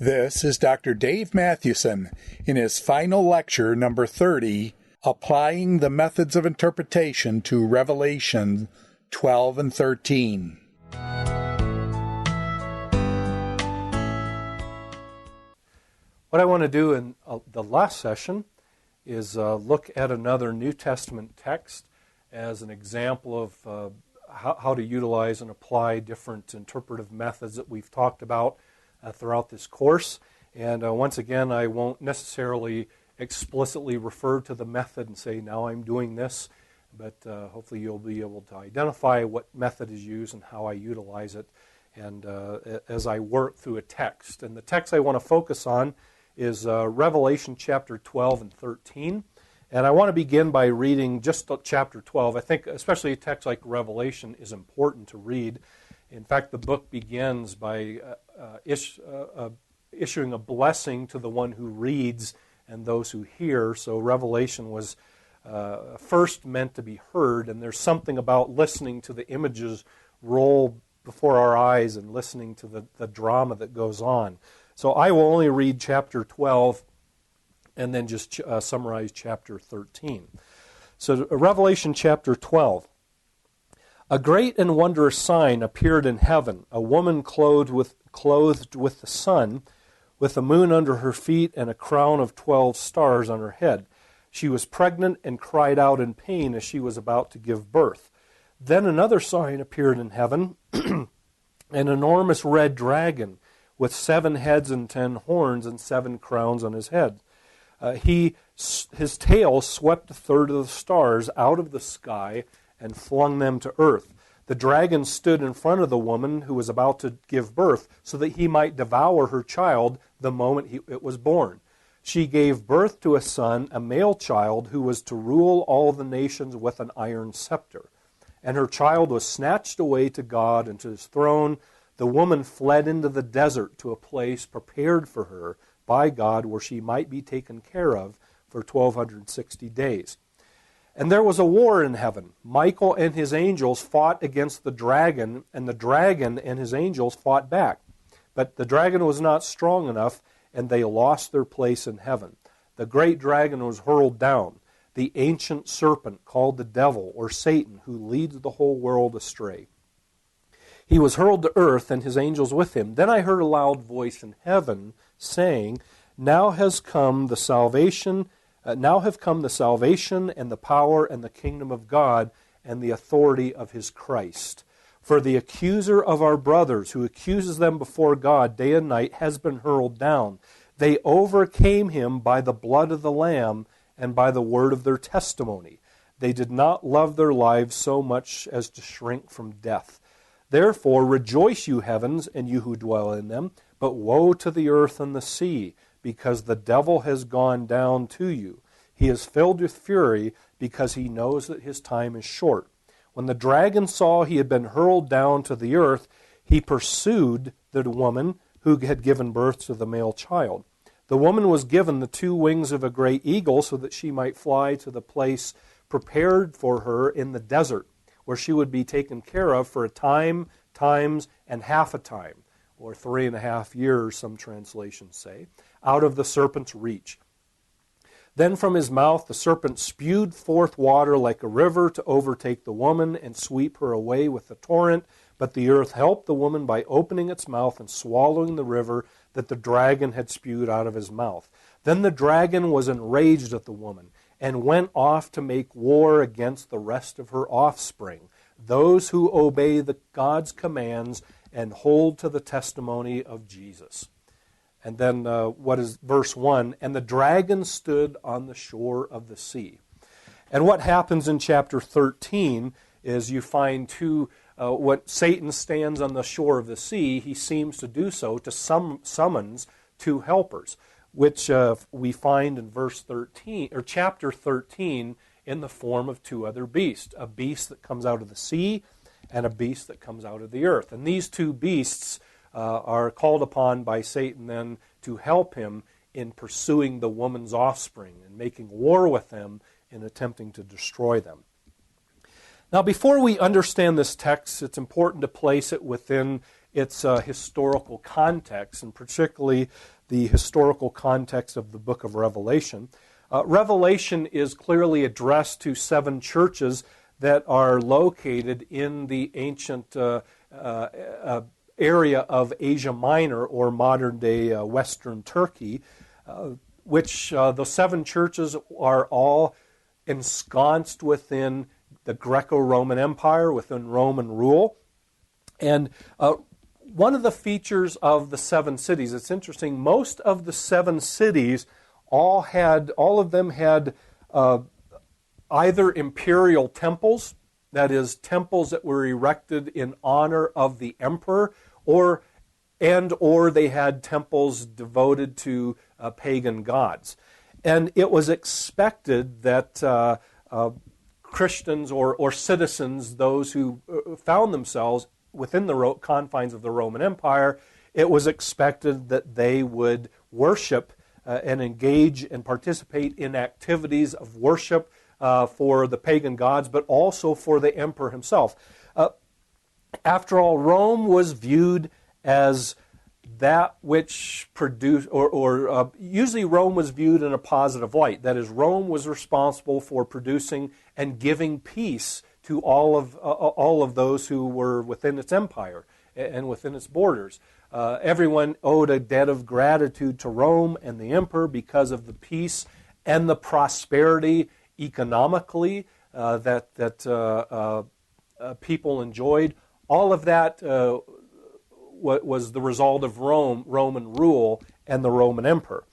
This is Dr. Dave Mathewson in his final lecture, number 30, Applying the Methods of Interpretation to Revelation 12 and 13. What I want to do in the last session is look at another New Testament text as an example of how to utilize and apply different interpretive methods that we've talked about throughout this course. And once again, I won't necessarily explicitly refer to the method and say, now I'm doing this, but hopefully you'll be able to identify what method is used and how I utilize it and as I work through a text. And the text I want to focus on is Revelation chapter 12 and 13. And I want to begin by reading just chapter 12. I think especially a text like Revelation is important to read. In fact, the book begins by issuing a blessing to the one who reads and those who hear. So Revelation was first meant to be heard, and there's something about listening to the images roll before our eyes and listening to the drama that goes on. So I will only read chapter 12 and then just summarize chapter 13. So Revelation chapter 12. A great and wondrous sign appeared in heaven, a woman clothed with the sun, with the moon under her feet and a crown of 12 stars on her head. She was pregnant and cried out in pain as she was about to give birth. Then another sign appeared in heaven, an enormous red dragon with 7 heads and 10 horns and 7 crowns on his head. His tail swept a third of the stars out of the sky and flung them to earth. The dragon stood in front of the woman who was about to give birth so that he might devour her child the moment it was born. She gave birth to a son, a male child, who was to rule all the nations with an iron scepter. And her child was snatched away to God and to his throne. The woman fled into the desert to a place prepared for her by God where she might be taken care of for 1260 days. And there was a war in heaven. Michael and his angels fought against the dragon, and the dragon and his angels fought back. But the dragon was not strong enough, and they lost their place in heaven. The great dragon was hurled down, the ancient serpent called the devil, or Satan, who leads the whole world astray. He was hurled to earth, and his angels with him. Then I heard a loud voice in heaven saying, Now have come the salvation and the power and the kingdom of God and the authority of his Christ. For the accuser of our brothers, who accuses them before God day and night, has been hurled down. They overcame him by the blood of the Lamb and by the word of their testimony. They did not love their lives so much as to shrink from death. Therefore rejoice, you heavens, and you who dwell in them, but woe to the earth and the sea, because the devil has gone down to you. He is filled with fury because he knows that his time is short. When the dragon saw he had been hurled down to the earth, he pursued the woman who had given birth to the male child. The woman was given the 2 wings of a great eagle so that she might fly to the place prepared for her in the desert, where she would be taken care of for a time, times, and half a time, or 3.5 years, some translations say, out of the serpent's reach. Then from his mouth the serpent spewed forth water like a river to overtake the woman and sweep her away with the torrent. But the earth helped the woman by opening its mouth and swallowing the river that the dragon had spewed out of his mouth. Then the dragon was enraged at the woman and went off to make war against the rest of her offspring, those who obey God's commands and hold to the testimony of Jesus. And then what is verse 1? And the dragon stood on the shore of the sea. And what happens in chapter 13 is you find what Satan stands on the shore of the sea. He seems to do so to summons 2 helpers, which we find in verse 13 or chapter 13 in the form of 2 other beasts, a beast that comes out of the sea and a beast that comes out of the earth. And these 2 beasts are called upon by Satan then to help him in pursuing the woman's offspring and making war with them in attempting to destroy them. Now, before we understand this text, it's important to place it within its historical context, and particularly the historical context of the book of Revelation. Revelation is clearly addressed to 7 churches that are located in the ancient area of Asia Minor, or modern-day Western Turkey, which the 7 churches are all ensconced within the Greco-Roman Empire, within Roman rule. And one of the features of the 7 cities, it's interesting, most of the 7 cities all of them had either imperial temples, that is, temples that were erected in honor of the emperor, or they had temples devoted to pagan gods. And it was expected that Christians or citizens, those who found themselves within the confines of the Roman Empire, it was expected that they would worship and engage and participate in activities of worship for the pagan gods, but also for the emperor himself. After all, Rome was viewed as that which produced, or usually Rome was viewed in a positive light. That is, Rome was responsible for producing and giving peace to all of those who were within its empire and within its borders. Everyone owed a debt of gratitude to Rome and the emperor because of the peace and the prosperity economically that people enjoyed. All of that was the result of Roman rule and the Roman emperor.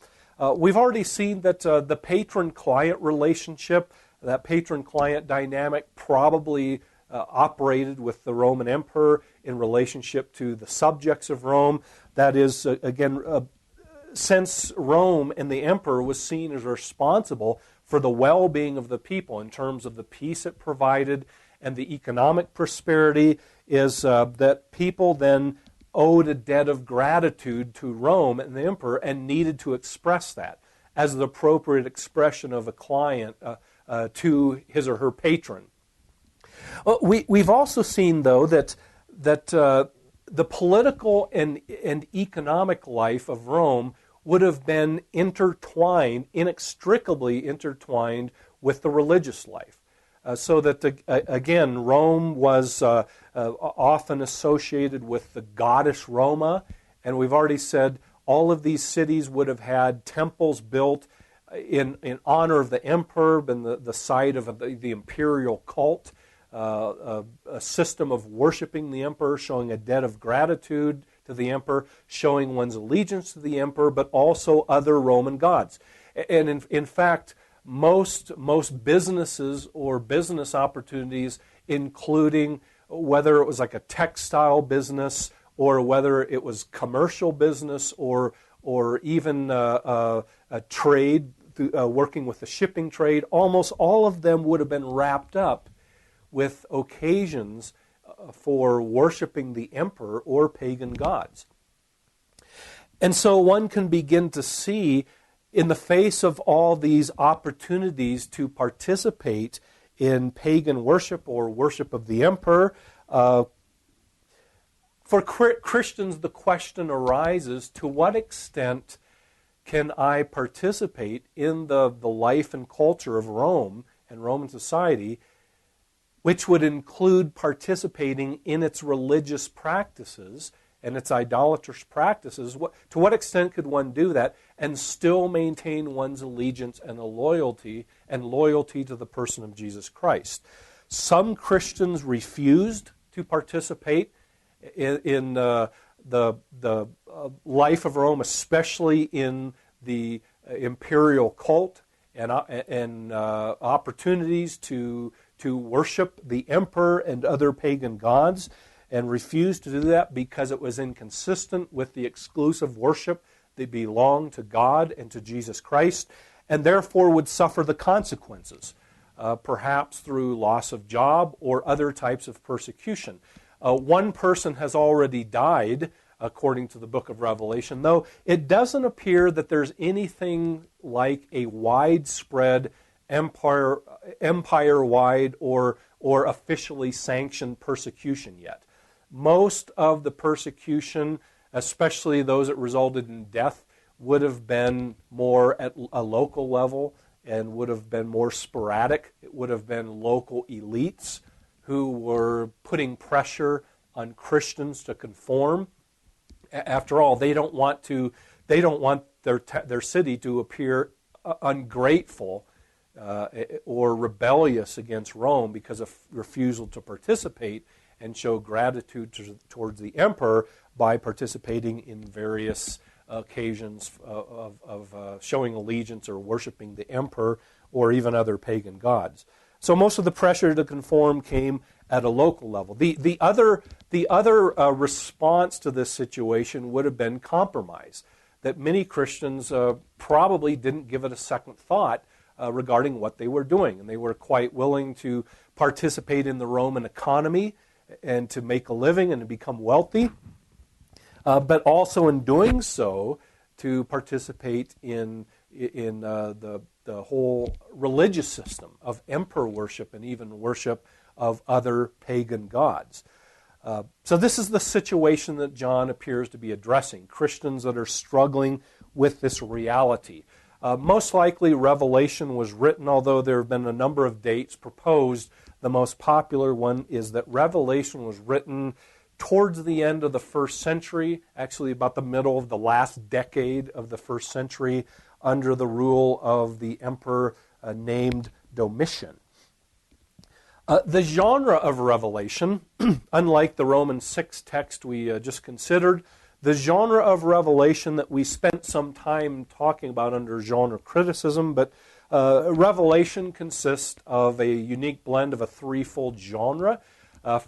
We've already seen that the patron-client relationship, that patron-client dynamic, probably operated with the Roman emperor in relationship to the subjects of Rome. That is, since Rome and the emperor was seen as responsible for the well-being of the people in terms of the peace it provided and the economic prosperity, is that people then owed a debt of gratitude to Rome and the emperor and needed to express that as the appropriate expression of a client to his or her patron. We've also seen, though, that the political and economic life of Rome would have been inextricably intertwined with the religious life. So that, again, Rome was often associated with the goddess Roma, and we've already said all of these cities would have had temples built in honor of the emperor, been the site of the imperial cult, a system of worshiping the emperor, showing a debt of gratitude to the emperor, showing one's allegiance to the emperor, but also other Roman gods. And in fact, most businesses or business opportunities, including whether it was like a textile business or whether it was commercial business or even a trade, working with the shipping trade, almost all of them would have been wrapped up with occasions for worshiping the emperor or pagan gods. And so one can begin to see, in the face of all these opportunities to participate in pagan worship or worship of the emperor, for Christians the question arises, to what extent can I participate in the life and culture of Rome and Roman society, which would include participating in its religious practices and its idolatrous practices? To what extent could one do that and still maintain one's allegiance and loyalty to the person of Jesus Christ? Some Christians refused to participate in the life of Rome, especially in the imperial cult and opportunities to worship the emperor and other pagan gods, and refused to do that because it was inconsistent with the exclusive worship that belonged to God and to Jesus Christ, and therefore would suffer the consequences, perhaps through loss of job or other types of persecution. One person has already died, according to the book of Revelation, though it doesn't appear that there's anything like a widespread empire-wide or officially sanctioned persecution yet. Most of the persecution, especially those that resulted in death, would have been more at a local level and would have been more sporadic. It would have been local elites who were putting pressure on Christians to conform. After all, they don't want their city to appear ungrateful or rebellious against Rome because of refusal to participate and show gratitude towards the emperor by participating in various occasions of showing allegiance or worshiping the emperor or even other pagan gods. So most of the pressure to conform came at a local level. The other response to this situation would have been compromise, that many Christians probably didn't give it a second thought regarding what they were doing, and they were quite willing to participate in the Roman economy and to make a living and to become wealthy, but also in doing so to participate in the whole religious system of emperor worship and even worship of other pagan gods. So this is the situation that John appears to be addressing, Christians that are struggling with this reality. Most likely Revelation was written, although there have been a number of dates proposed. The most popular one is that Revelation was written towards the end of the first century, actually about the middle of the last decade of the first century, under the rule of the emperor named Domitian. The genre of Revelation, unlike the Romans 6 text we just considered, the genre of Revelation that we spent some time talking about under genre criticism, but Revelation consists of a unique blend of a threefold genre.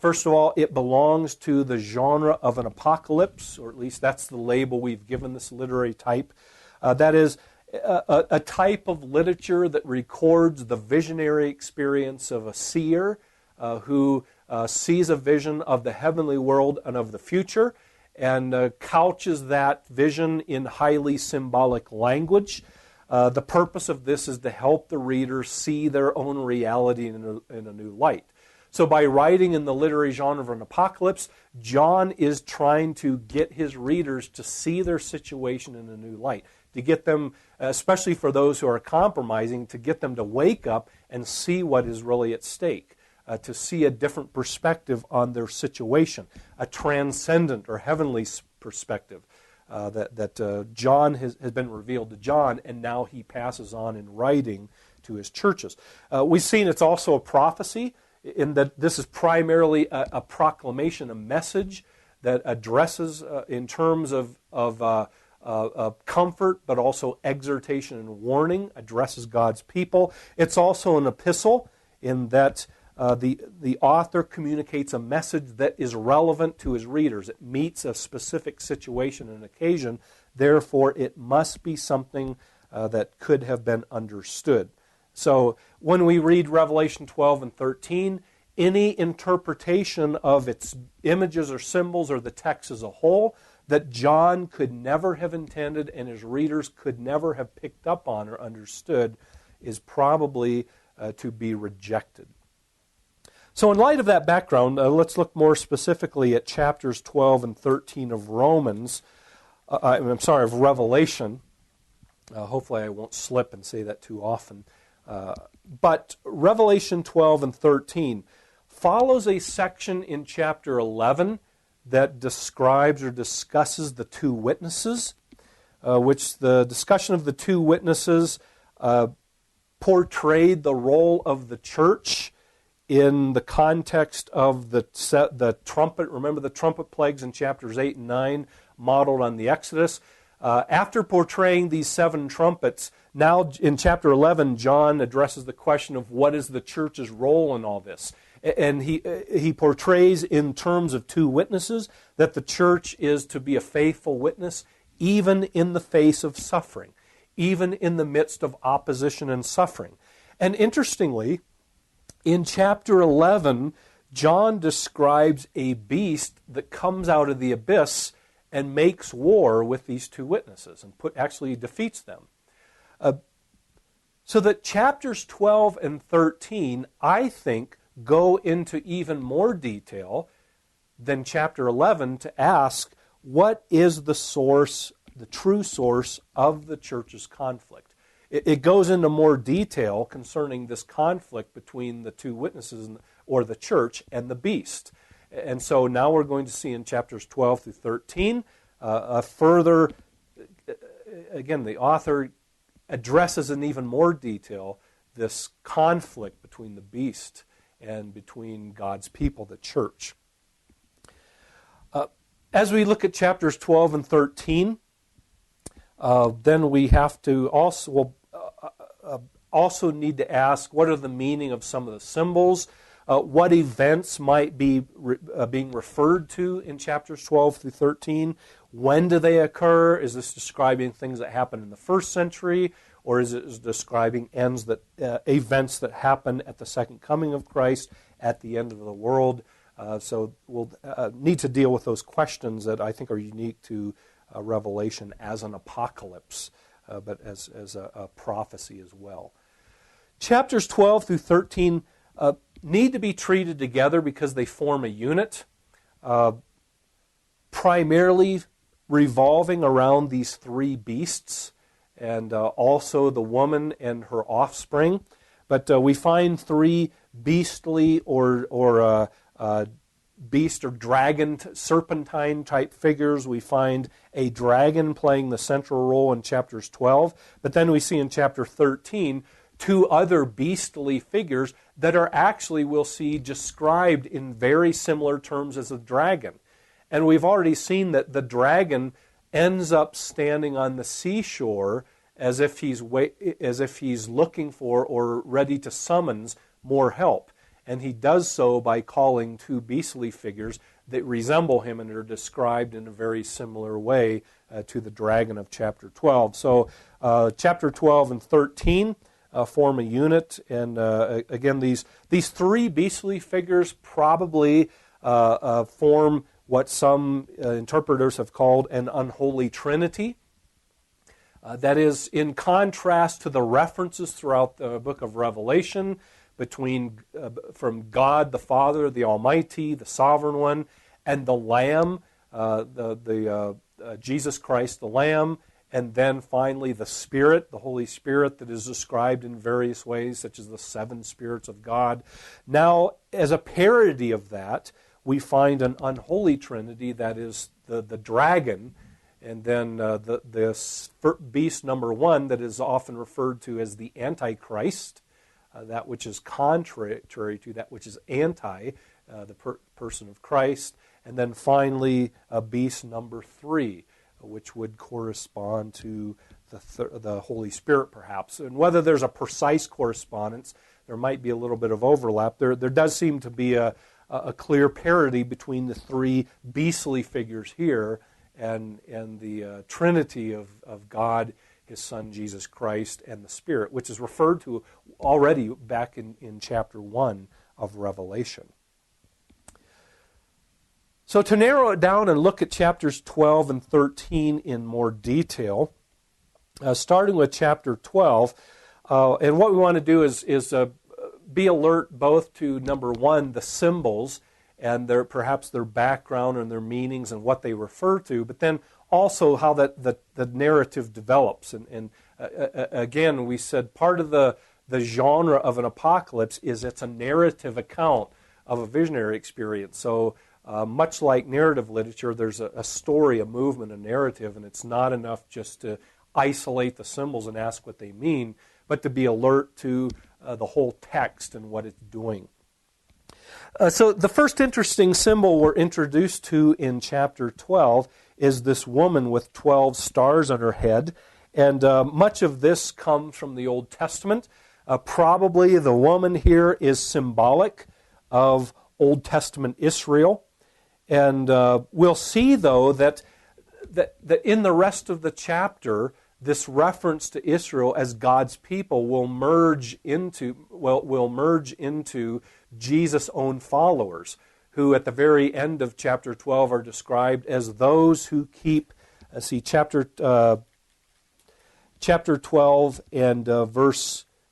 First of all, it belongs to the genre of an apocalypse, or at least that's the label we've given this literary type. That is, a type of literature that records the visionary experience of a seer who sees a vision of the heavenly world and of the future and couches that vision in highly symbolic language. The purpose of this is to help the reader see their own reality in a new light. So by writing in the literary genre of an apocalypse, John is trying to get his readers to see their situation in a new light, to get them, especially for those who are compromising, to get them to wake up and see what is really at stake, to see a different perspective on their situation, a transcendent or heavenly perspective that John has been revealed to John, and now he passes on in writing to his churches. We've seen it's also a prophecy, in that this is primarily a proclamation, a message that addresses in terms of comfort, but also exhortation and warning, addresses God's people. It's also an epistle in that the author communicates a message that is relevant to his readers. It meets a specific situation and occasion. Therefore, it must be something that could have been understood. So when we read Revelation 12 and 13, any interpretation of its images or symbols or the text as a whole that John could never have intended and his readers could never have picked up on or understood is probably to be rejected. So in light of that background, let's look more specifically at chapters 12 and 13 of of Revelation. Hopefully I won't slip and say that too often. But Revelation 12 and 13 follows a section in chapter 11 that describes or discusses the two witnesses, which the discussion of the two witnesses portrayed the role of the church in the context of the trumpet. Remember the trumpet plagues in chapters 8 and 9, modeled on the Exodus. After portraying these 7 trumpets, now in chapter 11, John addresses the question of what is the church's role in all this. And he portrays in terms of 2 witnesses that the church is to be a faithful witness even in the face of suffering, even in the midst of opposition and suffering. And interestingly, in chapter 11, John describes a beast that comes out of the abyss and makes war with these 2 witnesses and actually defeats them. So that chapters 12 and 13, I think, go into even more detail then chapter 11 to ask, what is the source, the true source of the church's conflict? It goes into more detail concerning this conflict between the two witnesses, or the church, and the beast. And so now we're going to see in chapters 12 through 13 a further, again, the author addresses in even more detail this conflict between the beast and between God's people, the church. As we look at chapters 12 and 13, then we have to also need to ask, what are the meaning of some of the symbols? What events might be being referred to in chapters 12 through 13? When do they occur? Is this describing things that happened in the first century, or is it describing events that happen at the second coming of Christ, at the end of the world? So we'll need to deal with those questions that I think are unique to Revelation as an apocalypse, but as a prophecy as well. Chapters 12 through 13 need to be treated together because they form a unit, primarily revolving around these three beasts, and also the woman and her offspring. But we find three beastly or beast or dragon, serpentine type figures. We find a dragon playing the central role in chapters 12. But then we see in chapter 13 two other beastly figures that are actually, we'll see, described in very similar terms as a dragon. And we've already seen that the dragon ends up standing on the seashore as if he's looking for or ready to summons more help. And he does so by calling two beastly figures that resemble him and are described in a very similar way to the dragon of chapter 12. So chapter 12 and 13 form a unit. And again, these three beastly figures probably form what some interpreters have called an unholy trinity. That is in contrast to the references throughout the book of Revelation from God the Father, the Almighty, the Sovereign One, and the Lamb, Jesus Christ the Lamb, and then finally the Spirit, the Holy Spirit, that is described in various ways, such as the seven spirits of God. Now, as a parody of that, we find an unholy trinity, that is the dragon, and then the beast number one that is often referred to as the Antichrist, that which is contrary to that which is anti the person of Christ, and then finally beast number three, which would correspond to the Holy Spirit perhaps. And whether there's a precise correspondence, there might be a little bit of overlap. There does seem to be a clear parity between the three beastly figures here and the Trinity of God, His Son Jesus Christ, and the Spirit, which is referred to already back in chapter 1 of Revelation. So to narrow it down and look at chapters 12 and 13 in more detail, starting with chapter 12, and what we want to do is be alert both to, number one, the symbols and perhaps their background and their meanings and what they refer to, but then also how the narrative develops. And again, we said part of the genre of an apocalypse is it's a narrative account of a visionary experience. So much like narrative literature, there's a story, a movement, a narrative, and it's not enough just to isolate the symbols and ask what they mean, but to be alert to the whole text and what it's doing. So the first interesting symbol we're introduced to in chapter 12 is this woman with 12 stars on her head. And much of this comes from the Old Testament. Probably the woman here is symbolic of Old Testament Israel. And we'll see, though, that in the rest of the chapter, this reference to Israel as God's people will merge into Jesus' own followers, who at the very end of chapter 12 are described as those who keep, chapter 12 and the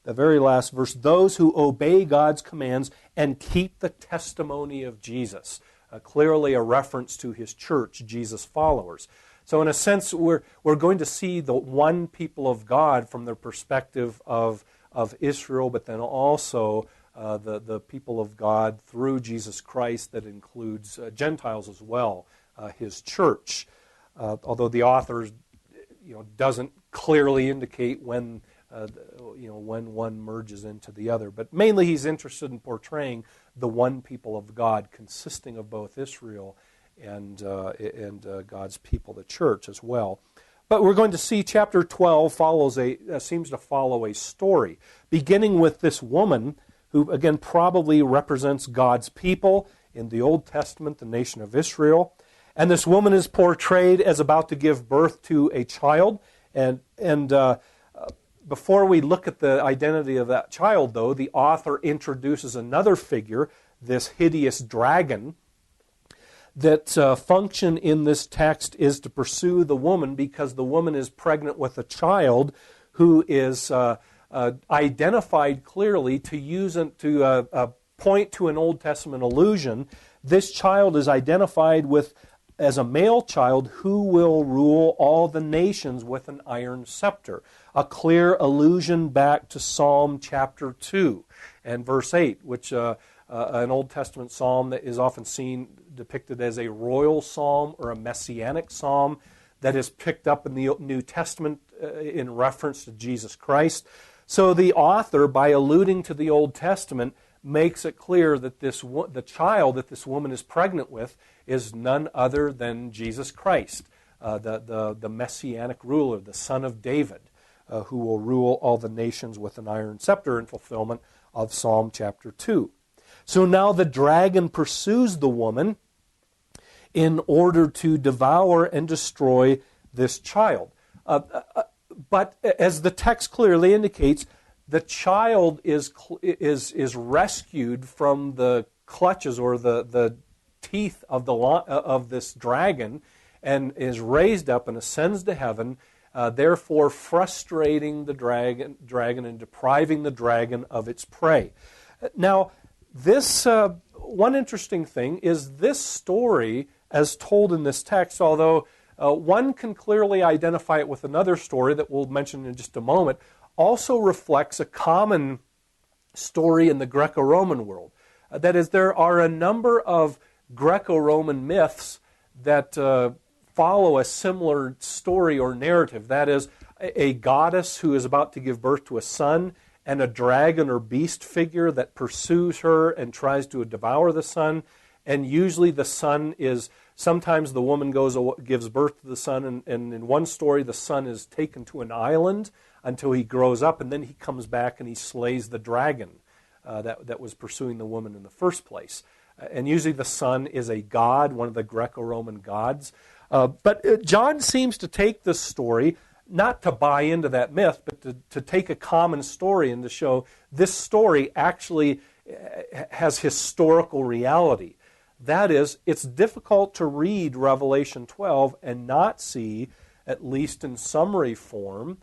very last verse, those who obey God's commands and keep the testimony of Jesus. clearly a reference to his church, Jesus' followers. So in a sense, we're going to see the one people of God from the perspective of Israel, but then also the people of God through Jesus Christ that includes Gentiles as well, his church. Although the author doesn't clearly indicate when one merges into the other. But mainly he's interested in portraying the one people of God consisting of both Israel and God's people, the church, as well. But we're going to see chapter 12 seems to follow a story, beginning with this woman who, again, probably represents God's people in the Old Testament, the nation of Israel. And this woman is portrayed as about to give birth to a child. And before we look at the identity of that child, though, the author introduces another figure, this hideous dragon, that function in this text is to pursue the woman because the woman is pregnant with a child who is identified clearly to point to an Old Testament allusion. This child is identified as a male child who will rule all the nations with an iron scepter. A clear allusion back to Psalm chapter 2 and verse 8, which an Old Testament psalm that is often depicted as a royal psalm or a messianic psalm that is picked up in the New Testament in reference to Jesus Christ. So the author, by alluding to the Old Testament, makes it clear that the child that this woman is pregnant with is none other than Jesus Christ, the messianic ruler, the son of David, who will rule all the nations with an iron scepter in fulfillment of Psalm chapter 2. So now the dragon pursues the woman in order to devour and destroy this child. But as the text clearly indicates, the child is rescued from the clutches or the teeth of this dragon and is raised up and ascends to heaven, therefore frustrating the dragon and depriving the dragon of its prey. Now, this one interesting thing is this story, as told in this text, although one can clearly identify it with another story that we'll mention in just a moment, also reflects a common story in the Greco-Roman world. That is, there are a number of Greco-Roman myths that follow a similar story or narrative. That is, a goddess who is about to give birth to a son, and a dragon or beast figure that pursues her and tries to devour the son. And usually the son is, sometimes the woman gives birth to the son, and in one story the son is taken to an island until he grows up, and then he comes back and he slays the dragon that was pursuing the woman in the first place. And usually the son is a god, one of the Greco-Roman gods. But John seems to take this story, not to buy into that myth, but to take a common story and to show this story actually has historical reality. That is, it's difficult to read Revelation 12 and not see, at least in summary form,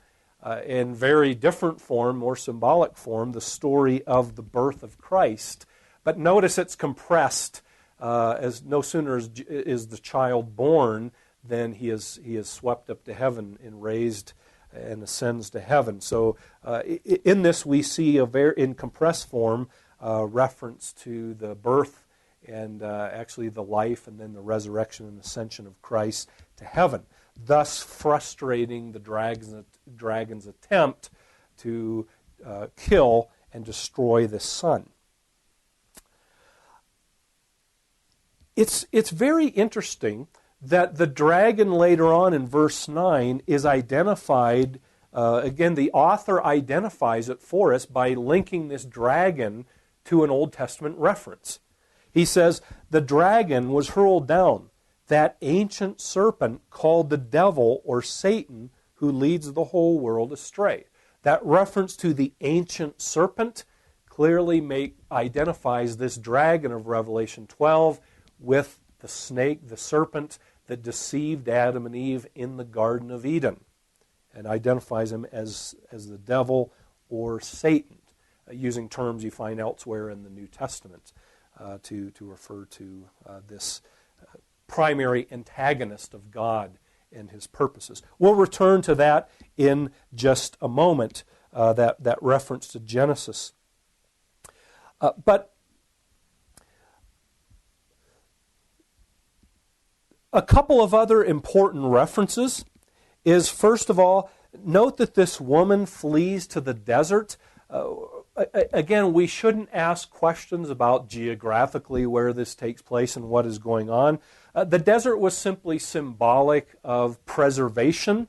in very different form, more symbolic form, the story of the birth of Christ. But notice it's compressed, as no sooner is the child born than he is swept up to heaven and raised and ascends to heaven. So in this we see in compressed form reference to the birth and actually the life and then the resurrection and ascension of Christ to heaven, thus frustrating the dragon's attempt to kill and destroy the son. It's very interesting that the dragon later on in verse 9 is identified, again, the author identifies it for us by linking this dragon to an Old Testament reference. He says, the dragon was hurled down, that ancient serpent called the devil or Satan, who leads the whole world astray. That reference to the ancient serpent clearly identifies this dragon of Revelation 12 with the snake, the serpent, that deceived Adam and Eve in the Garden of Eden, and identifies him as the devil or Satan, using terms you find elsewhere in the New Testament. to refer to this primary antagonist of God and his purposes. We'll return to that in just a moment, that reference to Genesis. But a couple of other important references is, first of all, note that this woman flees to the desert. Again, we shouldn't ask questions about geographically where this takes place and what is going on. The desert was simply symbolic of preservation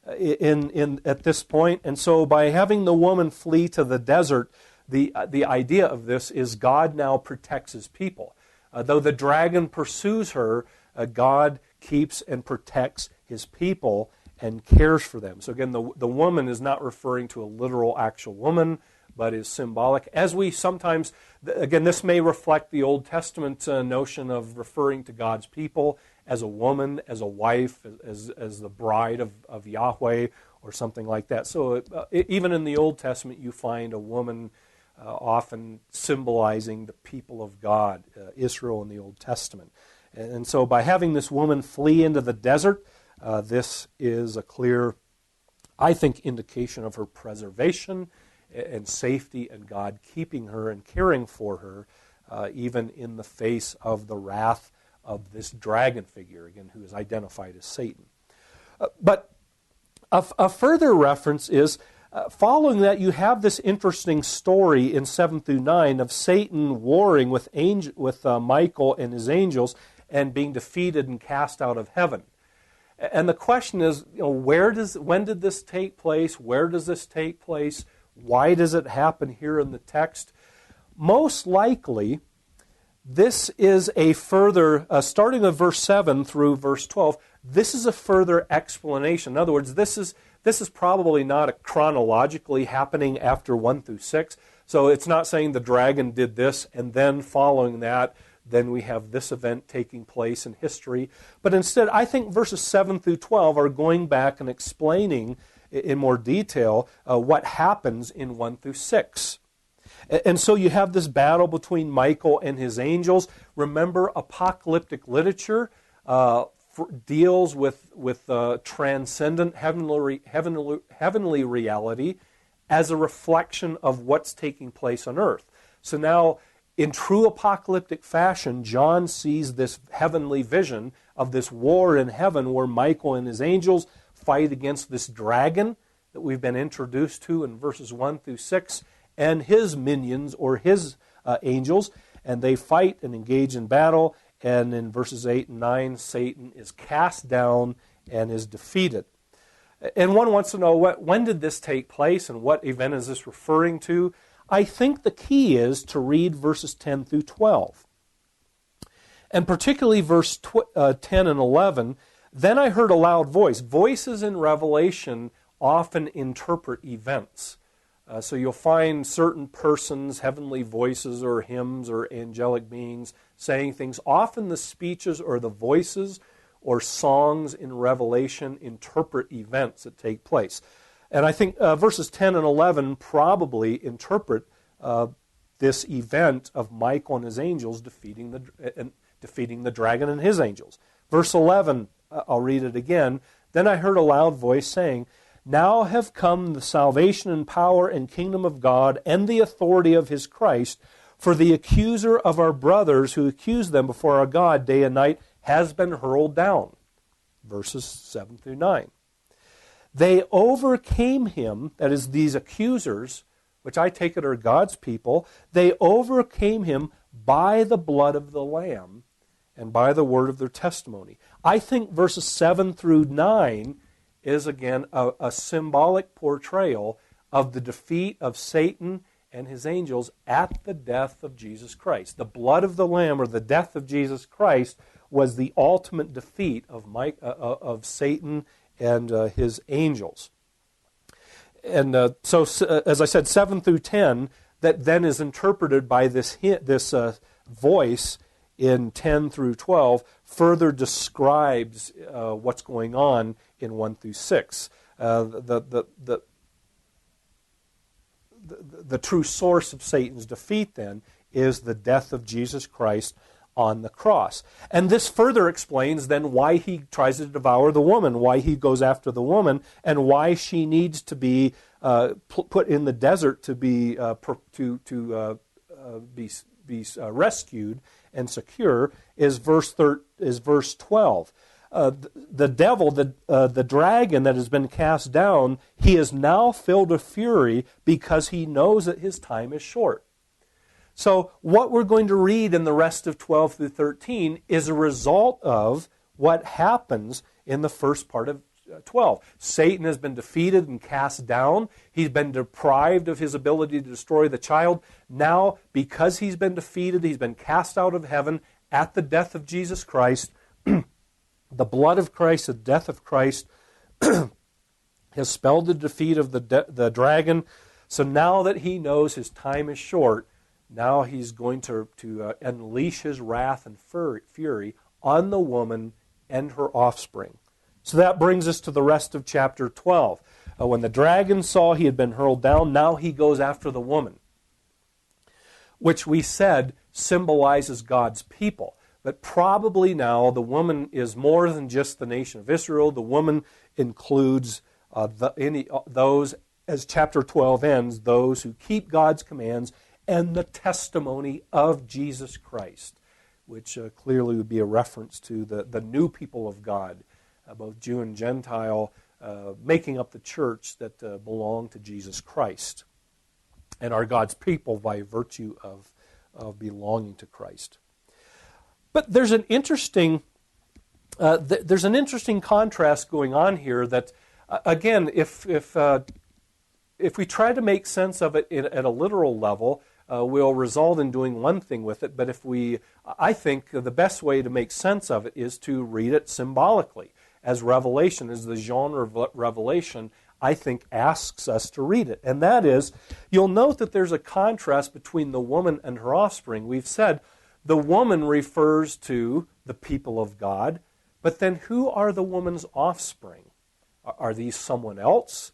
at this point, and so by having the woman flee to the desert, the idea of this is God now protects his people. Though the dragon pursues her, God keeps and protects his people and cares for them. So again, the woman is not referring to a literal, actual woman, but is symbolic. As we sometimes, again, this may reflect the Old Testament notion of referring to God's people as a woman, as a wife, as the bride of Yahweh, or something like that. So even in the Old Testament, you find a woman often symbolizing the people of God, Israel in the Old Testament. And so by having this woman flee into the desert, this is a clear, I think, indication of her preservation and safety, and God keeping her and caring for her, even in the face of the wrath of this dragon figure, again, who is identified as Satan. But a further reference is, following that, you have this interesting story in 7 through 9 of Satan warring with Michael and his angels and being defeated and cast out of heaven. And the question is, when did this take place? Where does this take place? Why does it happen here in the text? Most likely, this is a further, starting at verse 7 through verse 12, this is a further explanation. In other words, this is probably not chronologically happening after 1 through 6. So it's not saying the dragon did this, and then following that, then we have this event taking place in history. But instead, I think verses 7 through 12 are going back and explaining in more detail what happens in 1 through 6. And so you have this battle between Michael and his angels. Remember, apocalyptic literature deals with transcendent heavenly reality as a reflection of what's taking place on earth. So now, in true apocalyptic fashion, John sees this heavenly vision of this war in heaven where Michael and his angels fight against this dragon that we've been introduced to in verses 1 through 6 and his minions or his angels, and they fight and engage in battle, and in verses 8 and 9, Satan is cast down and is defeated. And one wants to know, when did this take place and what event is this referring to? I think the key is to read verses 10 through 12. And particularly verse 10 and 11, then I heard a loud voice. Voices in Revelation often interpret events. So you'll find certain persons, heavenly voices or hymns or angelic beings saying things. Often the speeches or the voices or songs in Revelation interpret events that take place. And I think verses 10 and 11 probably interpret this event of Michael and his angels defeating the dragon and his angels. Verse 11, I'll read it again. Then I heard a loud voice saying, now have come the salvation and power and kingdom of God and the authority of his Christ, for the accuser of our brothers who accuse them before our God day and night has been hurled down. Verses 7 through 9. They overcame him, that is, these accusers, which I take it are God's people, they overcame him by the blood of the Lamb and by the word of their testimony. I think verses 7 through 9 is, again, a symbolic portrayal of the defeat of Satan and his angels at the death of Jesus Christ. The blood of the Lamb, or the death of Jesus Christ, was the ultimate defeat of Satan and his angels. And so, as I said, 7 through 10, that then is interpreted by this voice in 10 through 12, further describes what's going on in 1 through 6. The true source of Satan's defeat, then, is the death of Jesus Christ on the cross. And this further explains then why he tries to devour the woman, why he goes after the woman, and why she needs to be put in the desert to be rescued and secure, is verse 12. The devil, the dragon that has been cast down, he is now filled with fury because he knows that his time is short. So what we're going to read in the rest of 12 through 13 is a result of what happens in the first part of 12. Satan has been defeated and cast down. He's been deprived of his ability to destroy the child. Now, because he's been defeated, he's been cast out of heaven at the death of Jesus Christ. The blood of Christ, the death of Christ, has spelled the defeat of the dragon. So now that he knows his time is short, now he's going to unleash his wrath and fury on the woman and her offspring. So that brings us to the rest of chapter 12. When the dragon saw he had been hurled down, now he goes after the woman, which we said symbolizes God's people. But probably now the woman is more than just the nation of Israel. The woman includes those, as chapter 12 ends, those who keep God's commands and the testimony of Jesus Christ, which clearly would be a reference to the new people of God, both Jew and Gentile, making up the church that belong to Jesus Christ and are God's people by virtue of belonging to Christ. But there's an interesting contrast going on here that, again, if we try to make sense of it at a literal level, will result in doing one thing with it. But I think the best way to make sense of it is to read it symbolically, as Revelation, as the genre of Revelation, I think, asks us to read it. And that is, you'll note that there's a contrast between the woman and her offspring. We've said the woman refers to the people of God, but then who are the woman's offspring? Are these someone else?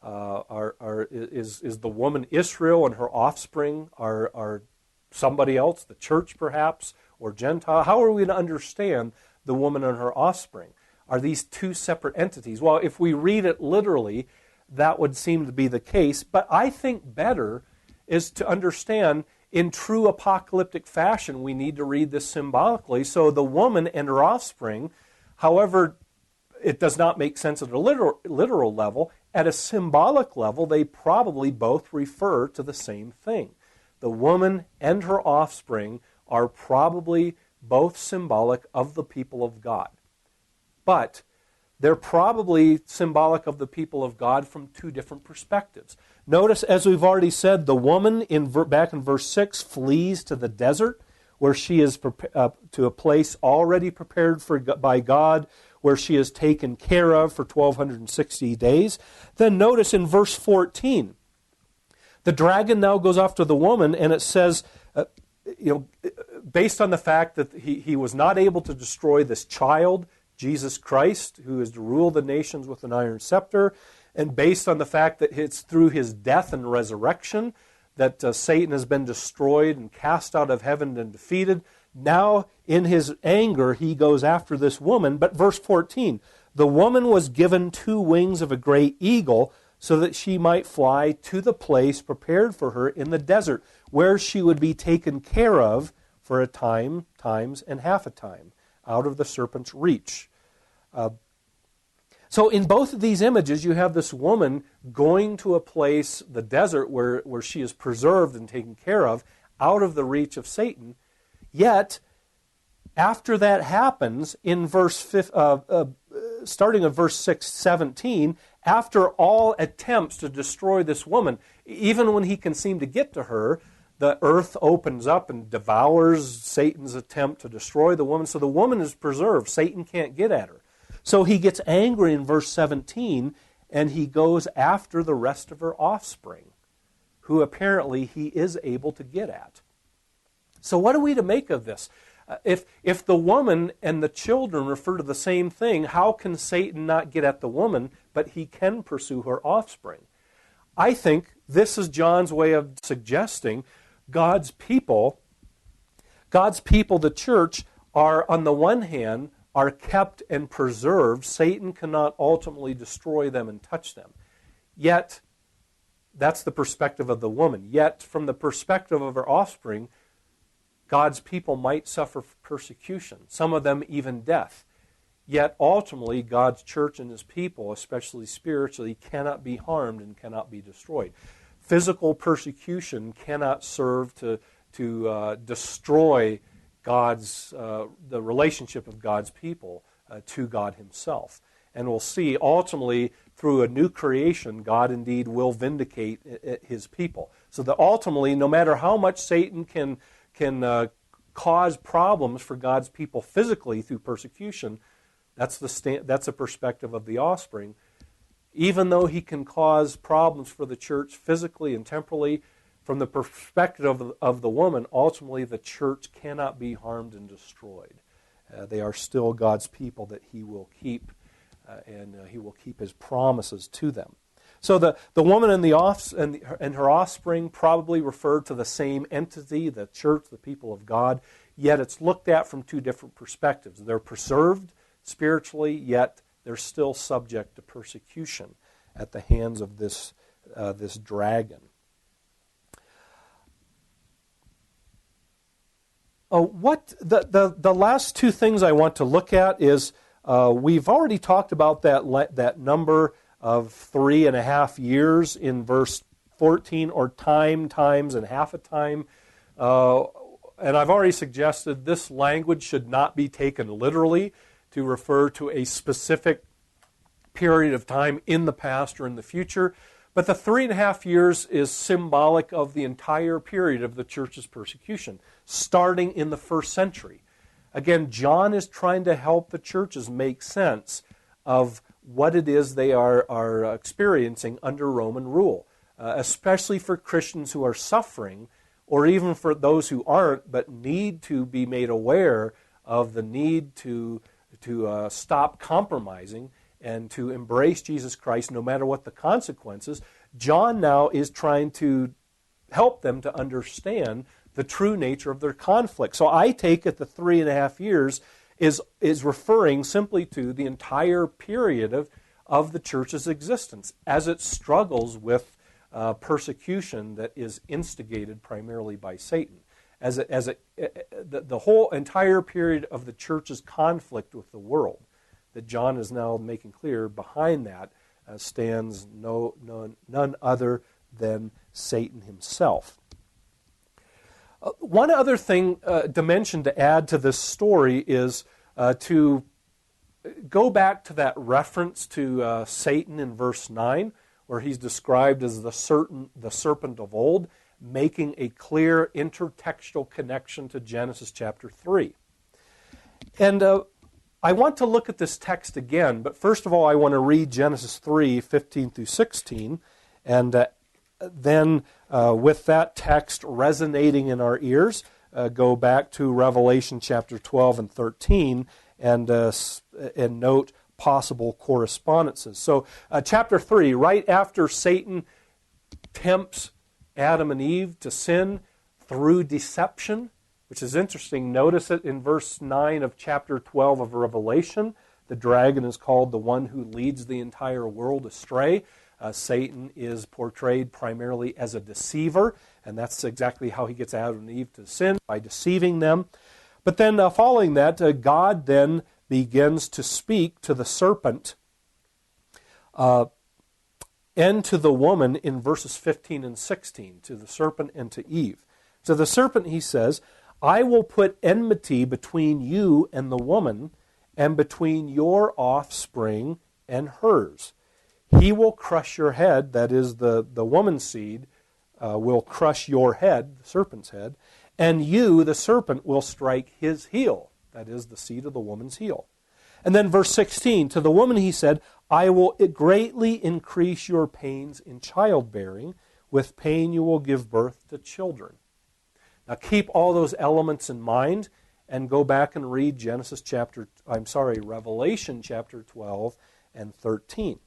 Is the woman Israel and her offspring are somebody else, the church perhaps, or Gentile? How are we to understand the woman and her offspring? Are these two separate entities? Well, if we read it literally, that would seem to be the case, but I think better is to understand in true apocalyptic fashion, we need to read this symbolically. So the woman and her offspring, however, it does not make sense at a literal level. At a symbolic level, they probably both refer to the same thing. The woman and her offspring are probably both symbolic of the people of God. But they're probably symbolic of the people of God from two different perspectives. Notice, as we've already said, the woman back in verse 6 flees to the desert, where she is to a place already prepared by God, where she is taken care of for 1,260 days. Then notice in verse 14, the dragon now goes after the woman, and it says, based on the fact that he was not able to destroy this child, Jesus Christ, who is to rule the nations with an iron scepter, and based on the fact that it's through his death and resurrection that Satan has been destroyed and cast out of heaven and defeated, now in his anger he goes after this woman. But verse 14, the woman was given 2 wings of a great eagle so that she might fly to the place prepared for her in the desert, where she would be taken care of for a time, times, and half a time, out of the serpent's reach. So in both of these images, you have this woman going to a place, the desert, where she is preserved and taken care of, out of the reach of Satan. Yet, after that happens, in starting at verse 6:17, after all attempts to destroy this woman, even when he can seem to get to her, the earth opens up and devours Satan's attempt to destroy the woman. So the woman is preserved. Satan can't get at her. So he gets angry in verse 17, and he goes after the rest of her offspring, who apparently he is able to get at. So what are we to make of this? If the woman and the children refer to the same thing, how can Satan not get at the woman, but he can pursue her offspring? I think this is John's way of suggesting God's people, the church, are, on the one hand, are kept and preserved. Satan cannot ultimately destroy them and touch them. Yet, that's the perspective of the woman. Yet, from the perspective of her offspring, God's people might suffer persecution, some of them even death. Yet, ultimately, God's church and his people, especially spiritually, cannot be harmed and cannot be destroyed. Physical persecution cannot serve to destroy the relationship of God's people to God himself. And we'll see, ultimately, through a new creation, God indeed will vindicate his people. So that ultimately, no matter how much Satan can cause problems for God's people physically through persecution, that's a perspective of the offspring. Even though he can cause problems for the church physically and temporally, from the perspective of the woman, ultimately the church cannot be harmed and destroyed. They are still God's people that he will keep, and he will keep his promises to them. So the woman and her offspring probably refer to the same entity, the church, the people of God, yet it's looked at from two different perspectives. They're preserved spiritually, yet they're still subject to persecution at the hands of this dragon. The last two things I want to look at is we've already talked about that number of 3.5 years in verse 14, or time, times, and half a time. And I've already suggested this language should not be taken literally to refer to a specific period of time in the past or in the future. But the 3.5 years is symbolic of the entire period of the church's persecution, starting in the first century. Again, John is trying to help the churches make sense of what it is they are experiencing under Roman rule, especially for Christians who are suffering, or even for those who aren't but need to be made aware of the need to stop compromising and to embrace Jesus Christ no matter what the consequences. John now is trying to help them to understand the true nature of their conflict. So I take it the 3.5 years is referring simply to the entire period of the church's existence as it struggles with persecution that is instigated primarily by Satan. The whole entire period of the church's conflict with the world that John is now making clear, behind that stands none other than Satan himself. One other dimension to add to this story is to go back to that reference to Satan in verse 9, where he's described as the serpent of old, making a clear intertextual connection to Genesis chapter 3. And I want to look at this text again, but first of all I want to read Genesis 3, 15 through 16, and then with that text resonating in our ears, go back to Revelation chapter 12 and 13 and note possible correspondences. So chapter 3, right after Satan tempts Adam and Eve to sin through deception, which is interesting. Notice it in verse 9 of chapter 12 of Revelation. The dragon is called the one who leads the entire world astray. Satan is portrayed primarily as a deceiver, and that's exactly how he gets Adam and Eve to sin, by deceiving them. But then following that, God then begins to speak to the serpent and to the woman in verses 15 and 16, to the serpent and to Eve. To the serpent he says, I will put enmity between you and the woman, and between your offspring and hers. He will crush your head, that is the woman's seed, will crush your head, the serpent's head, and you, the serpent, will strike his heel, that is the seed of the woman's heel. And then verse 16, to the woman he said, I will greatly increase your pains in childbearing. With pain you will give birth to children. Now keep all those elements in mind and go back and read Revelation chapter 12 and 13.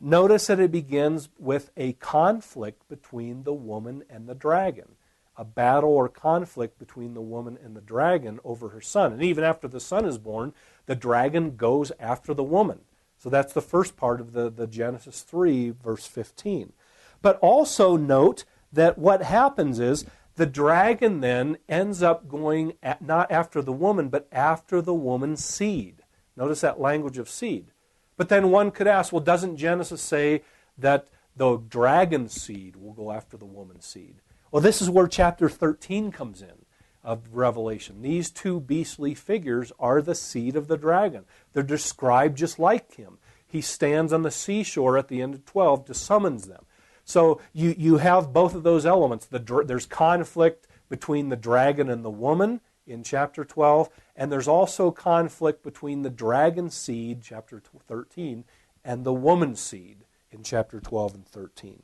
Notice that it begins with a conflict between the woman and the dragon. a battle or conflict between the woman and the dragon over her son. And even after the son is born, the dragon goes after the woman. So that's the first part of the Genesis 3, verse 15. But also note that what happens is the dragon then ends up going not after the woman, but after the woman's seed. Notice that language of seed. But then one could ask, well, doesn't Genesis say that the dragon's seed will go after the woman's seed? Well, this is where chapter 13 comes in of Revelation. These two beastly figures are the seed of the dragon. They're described just like him. He stands on the seashore at the end of 12 to summons them. So you have both of those elements. There's conflict between the dragon and the woman in chapter 12, and there's also conflict between the dragon seed, chapter 13, and the woman's seed in chapter 12 and 13.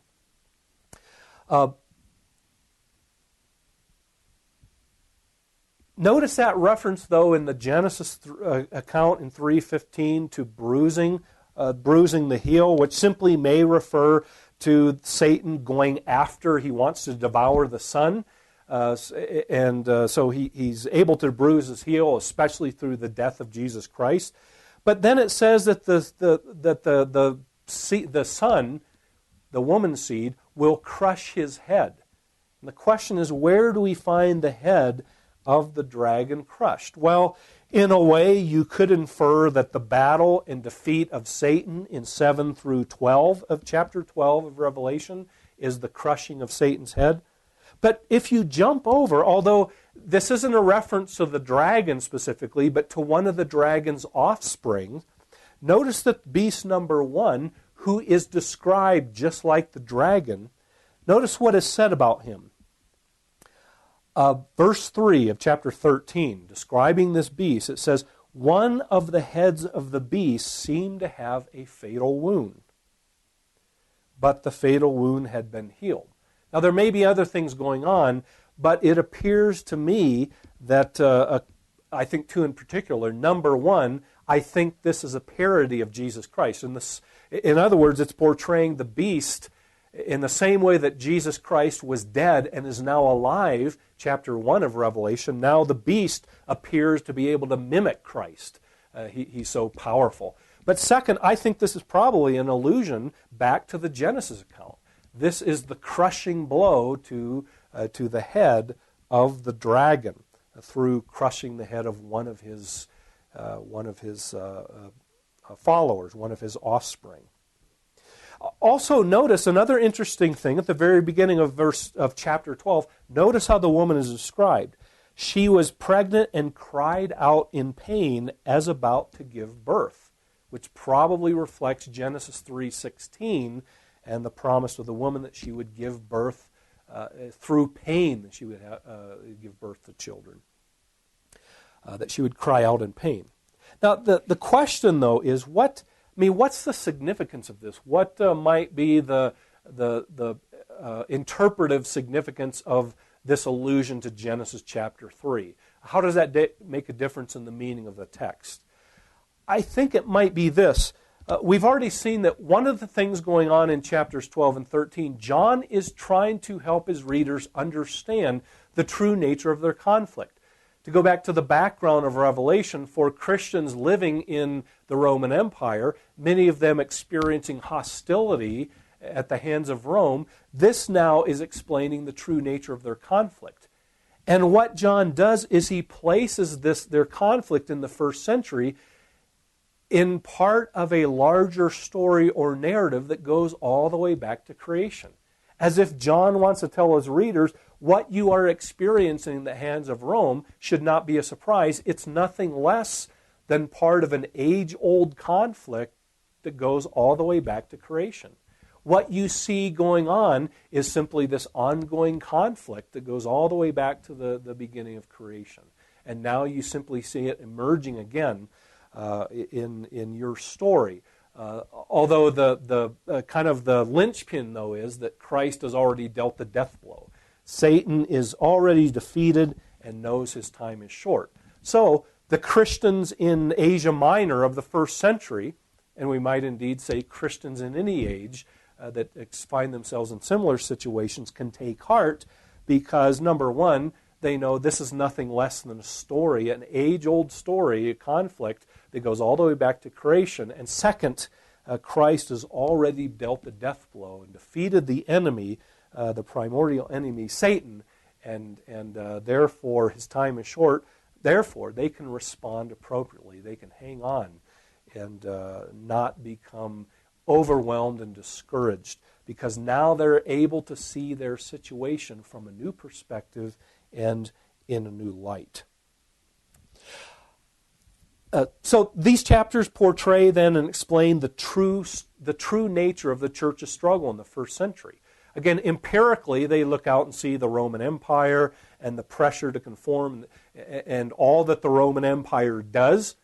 Notice that reference, though, in the Genesis account in 3:15 to bruising the heel, which simply may refer to Satan going after, he wants to devour the son. So he's able to bruise his heel, especially through the death of Jesus Christ. But then it says that the son, the woman's seed, will crush his head. And the question is, where do we find the head of the dragon crushed? Well, in a way, you could infer that the battle and defeat of Satan in 7 through 12 of chapter 12 of Revelation is the crushing of Satan's head. But if you jump over, although this isn't a reference to the dragon specifically, but to one of the dragon's offspring, notice that beast number 1, who is described just like the dragon, notice what is said about him. Verse 3 of chapter 13, describing this beast, it says, one of the heads of the beast seemed to have a fatal wound, but the fatal wound had been healed. Now, there may be other things going on, but it appears to me that, I think two in particular, number 1, I think this is a parody of Jesus Christ. In other words, it's portraying the beast in the same way that Jesus Christ was dead and is now alive, chapter 1 of Revelation. Now the beast appears to be able to mimic Christ. He's so powerful. But second, I think this is probably an allusion back to the Genesis account. This is the crushing blow to the head of the dragon through crushing the head of one of his followers, one of his offspring. Also notice another interesting thing at the very beginning of chapter 12. Notice how the woman is described. She was pregnant and cried out in pain as about to give birth, which probably reflects Genesis 3:16 and the promise of the woman that she would give birth through pain, that she would give birth to children, that she would cry out in pain. Now, the question, though, is what's the significance of this? What might be the interpretive significance of this allusion to Genesis chapter 3? How does that make a difference in the meaning of the text? I think it might be this. We've already seen that one of the things going on in chapters 12 and 13, John is trying to help his readers understand the true nature of their conflict. To go back to the background of Revelation, for Christians living in the Roman Empire, many of them experiencing hostility at the hands of Rome, this now is explaining the true nature of their conflict. And what John does is he places their conflict in the first century in part of a larger story or narrative that goes all the way back to creation. As if John wants to tell his readers, what you are experiencing in the hands of Rome should not be a surprise. It's nothing less than part of an age-old conflict that goes all the way back to creation. What you see going on is simply this ongoing conflict that goes all the way back to the beginning of creation. And now you simply see it emerging again in your story. Although the kind of the linchpin, though, is that Christ has already dealt the death blow. Satan is already defeated and knows his time is short. So the Christians in Asia Minor of the first century, and we might indeed say Christians in any age that find themselves in similar situations, can take heart because, number one, they know this is nothing less than a story, an age-old story, a conflict that goes all the way back to creation. And second, Christ has already dealt the death blow and defeated the enemy, the primordial enemy, Satan, and therefore his time is short. Therefore, they can respond appropriately. They can hang on and not become overwhelmed and discouraged, because now they're able to see their situation from a new perspective and in a new light. So these chapters portray then and explain the true nature of the church's struggle in the first century. Again, empirically, they look out and see the Roman Empire and the pressure to conform and all that the Roman Empire does.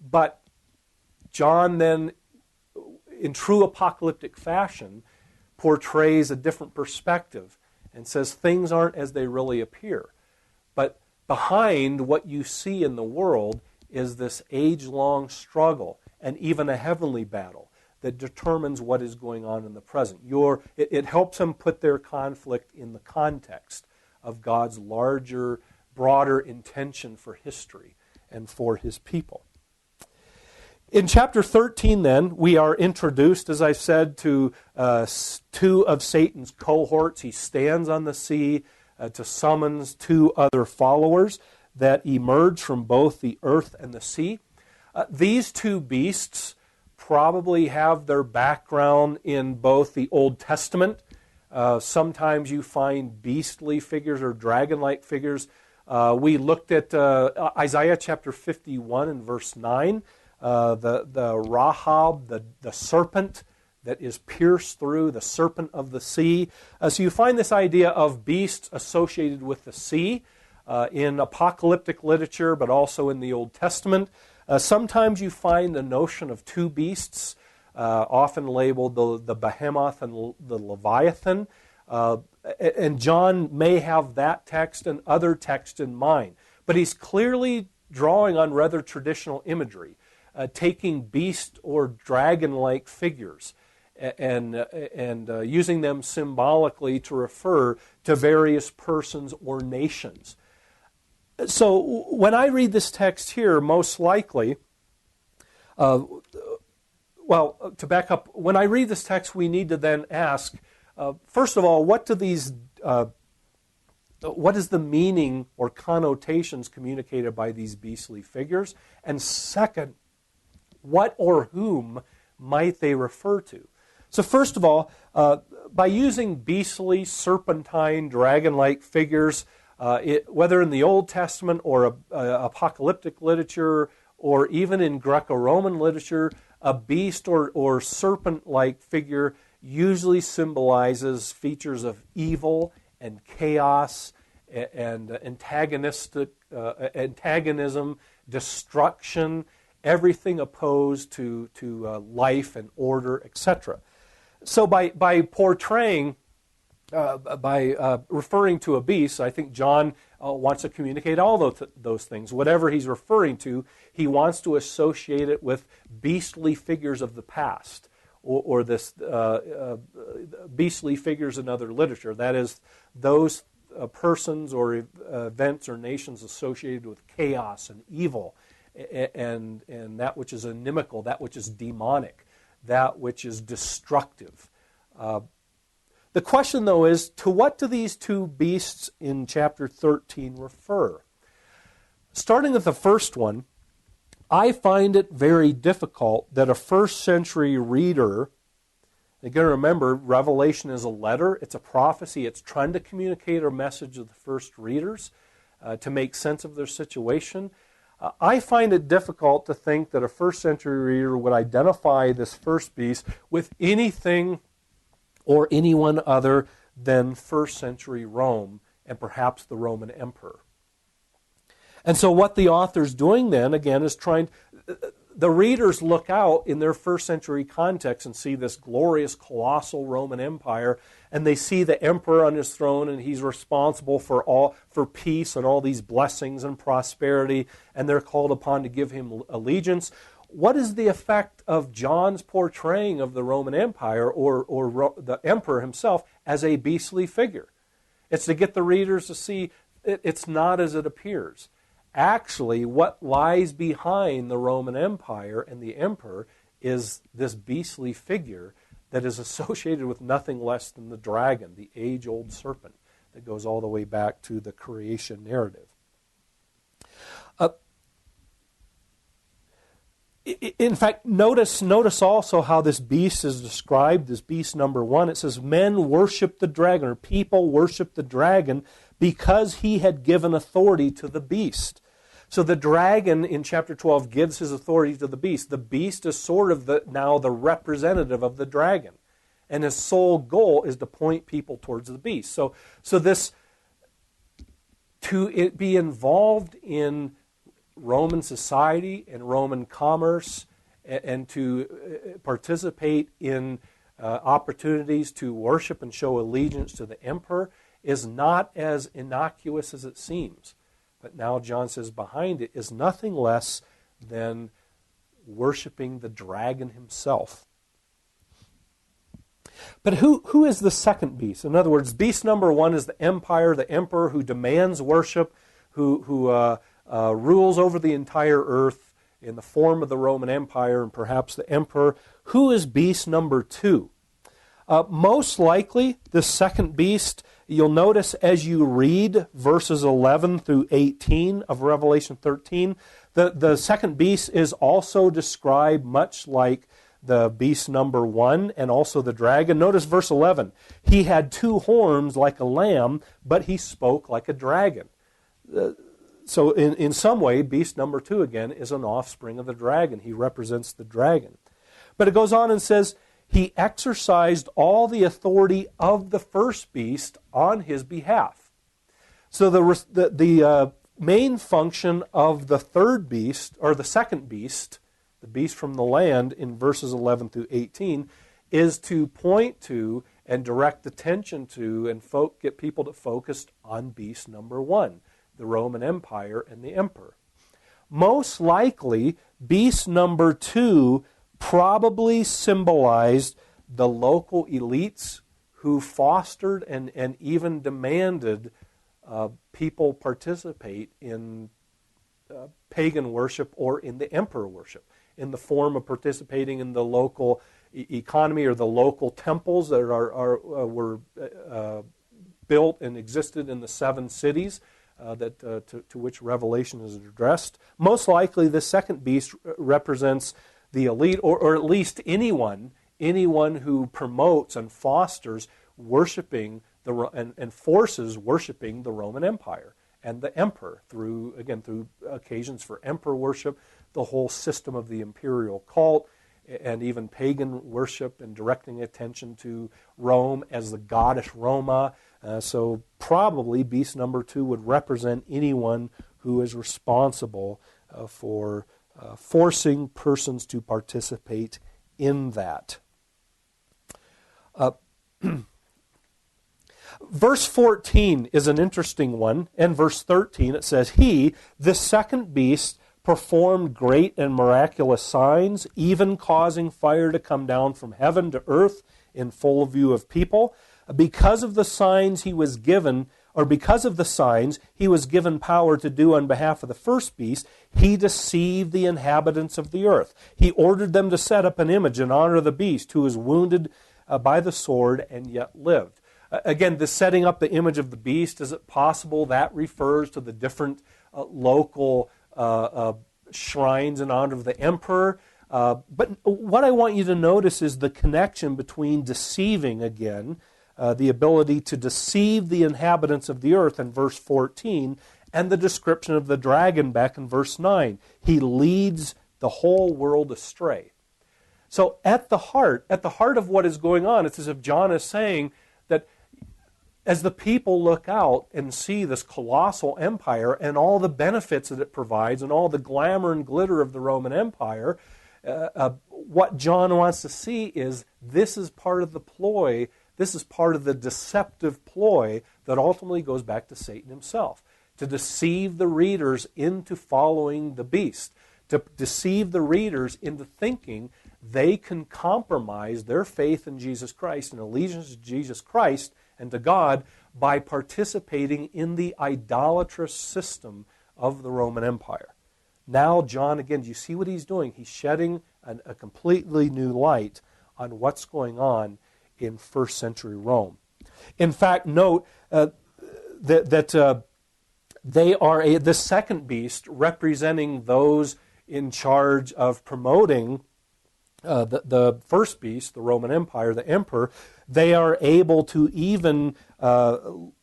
But John then, in true apocalyptic fashion, portrays a different perspective and says things aren't as they really appear. But behind what you see in the world is this age-long struggle and even a heavenly battle that determines what is going on in the present. It helps them put their conflict in the context of God's larger, broader intention for history and for his people. In chapter 13, then, we are introduced, as I said, to two of Satan's cohorts. He stands on the sea to summons two other followers that emerge from both the earth and the sea. These two beasts probably have their background in both the Old Testament. Sometimes you find beastly figures or dragon-like figures. We looked at Isaiah chapter 51 and verse 9. The Rahab, the serpent that is pierced through, the serpent of the sea. So you find this idea of beasts associated with the sea in apocalyptic literature, but also in the Old Testament. Sometimes you find the notion of two beasts, often labeled the behemoth and the leviathan. And John may have that text and other text in mind. But he's clearly drawing on rather traditional imagery, taking beast or dragon-like figures and using them symbolically to refer to various persons or nations. So when I read this text here, most likely, to back up, when I read this text, we need to then ask, first of all, what is the meaning or connotations communicated by these beastly figures? And second, what or whom might they refer to? So first of all, by using beastly, serpentine, dragon-like figures, whether in the Old Testament or apocalyptic literature or even in Greco-Roman literature, a beast or serpent-like figure usually symbolizes features of evil and chaos and antagonism, destruction, everything opposed to life and order, etc. So by portraying, by referring to a beast, I think John wants to communicate all those things. Whatever he's referring to, he wants to associate it with beastly figures of the past, or this beastly figures in other literature. That is, those persons or events or nations associated with chaos and evil, and that which is inimical, that which is demonic, that which is destructive. The question, though, is, to what do these two beasts in chapter 13 refer? Starting with the first one, I find it very difficult that a first century reader, again, remember, Revelation is a letter, it's a prophecy, it's trying to communicate a message to the first readers to make sense of their situation. I find it difficult to think that a first century reader would identify this first beast with anything or anyone other than first century Rome and perhaps the Roman emperor. And so what the author's doing then, again, is the readers look out in their first century context and see this glorious, colossal Roman Empire, and they see the emperor on his throne, and he's responsible for peace and all these blessings and prosperity, and they're called upon to give him allegiance. What is the effect of John's portraying of the Roman Empire or the emperor himself as a beastly figure? It's to get the readers to see it's not as it appears. Actually, what lies behind the Roman Empire and the emperor is this beastly figure that is associated with nothing less than the dragon, the age-old serpent that goes all the way back to the creation narrative. In fact, notice also how this beast is described, this beast number 1. It says, men worship the dragon, or people worship the dragon because he had given authority to the beast. So the dragon in chapter 12 gives his authority to the beast. The beast is sort of now the representative of the dragon. And his sole goal is to point people towards the beast. So this, to be involved in Roman society and Roman commerce, and to participate in opportunities to worship and show allegiance to the emperor is not as innocuous as it seems. But now John says behind it is nothing less than worshiping the dragon himself. But who is the second beast? In other words, beast number 1 is the empire, the emperor who demands worship, who rules over the entire earth in the form of the Roman Empire and perhaps the emperor. Who is beast number 2? Most likely, the second beast, you'll notice as you read verses 11 through 18 of Revelation 13, the second beast is also described much like the beast number 1 and also the dragon. Notice verse 11. He had 2 horns like a lamb, but he spoke like a dragon. So in some way, beast number 2 again is an offspring of the dragon. He represents the dragon. But it goes on and says, he exercised all the authority of the first beast on his behalf. So the main function of the third beast, or the second beast, the beast from the land in verses 11 through 18, is to point to and direct attention to and get people to focus on beast number 1, the Roman Empire and the emperor. Most likely, beast number 2 probably symbolized the local elites who fostered and even demanded people participate in pagan worship or in the emperor worship, in the form of participating in the local economy or the local temples that were built and existed in the 7 cities to which Revelation is addressed. Most likely, the second beast represents the elite, or at least anyone who promotes and fosters worshiping and forces worshiping the Roman Empire and the emperor through occasions for emperor worship, the whole system of the imperial cult, and even pagan worship and directing attention to Rome as the goddess Roma. So probably beast number 2 would represent anyone who is responsible for forcing persons to participate in that. Verse 14 is an interesting one, and verse 13 it says, he, the second beast, performed great and miraculous signs, even causing fire to come down from heaven to earth in full view of people. Because of the signs he was given, or because of the signs he was given power to do on behalf of the first beast, he deceived the inhabitants of the earth. He ordered them to set up an image in honor of the beast who was wounded by the sword and yet lived. Again, the setting up the image of the beast, is it possible that refers to the different local shrines in honor of the emperor? But what I want you to notice is the connection between deceiving again, the ability to deceive the inhabitants of the earth in verse 14, and the description of the dragon back in verse 9. He leads the whole world astray. So at the heart of what is going on, it's as if John is saying that as the people look out and see this colossal empire and all the benefits that it provides and all the glamour and glitter of the Roman Empire, what John wants to see is this is part of the ploy, this is part of the deceptive ploy that ultimately goes back to Satan himself, to deceive the readers into following the beast, to deceive the readers into thinking they can compromise their faith in Jesus Christ and allegiance to Jesus Christ and to God by participating in the idolatrous system of the Roman Empire. Now John, again, do you see what he's doing? He's shedding a completely new light on what's going on in first century Rome. In fact, note that they are the second beast representing those in charge of promoting the first beast, the Roman Empire, the emperor. They are able to even level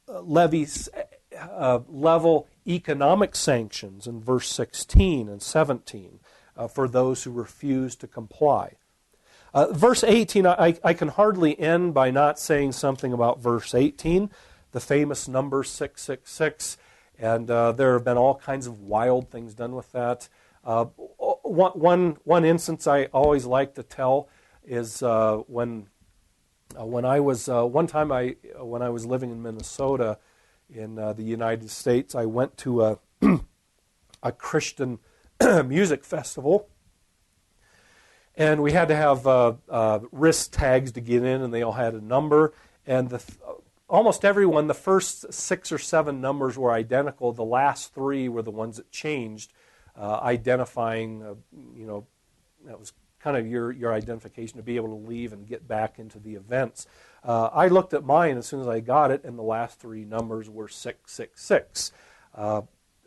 economic sanctions in verse 16 and 17 for those who refuse to comply. Verse 18, I can hardly end by not saying something about verse 18, the famous number 666, and there have been all kinds of wild things done with that. One instance I always like to tell is when I was living in Minnesota in the United States, I went to a Christian music festival, and we had to have wrist tags to get in, and they all had a number. And almost everyone, the first 6 or 7 numbers were identical. The last 3 were the ones that changed, identifying, that was kind of your identification to be able to leave and get back into the events. I looked at mine as soon as I got it, and the last 3 numbers were 666.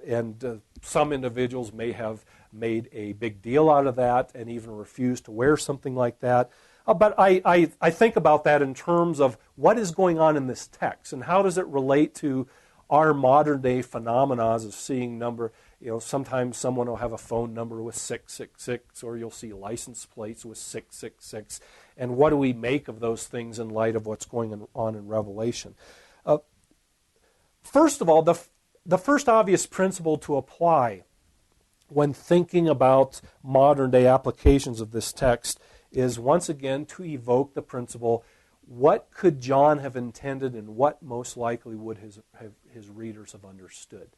And some individuals may have made a big deal out of that and even refused to wear something like that. But I think about that in terms of what is going on in this text and how does it relate to our modern day phenomena of seeing number. Sometimes someone will have a phone number with 666, or you'll see license plates with 666. And what do we make of those things in light of what's going on in Revelation? First of all, the first obvious principle to apply when thinking about modern day applications of this text is once again to evoke the principle, what could John have intended and what most likely would his readers have understood?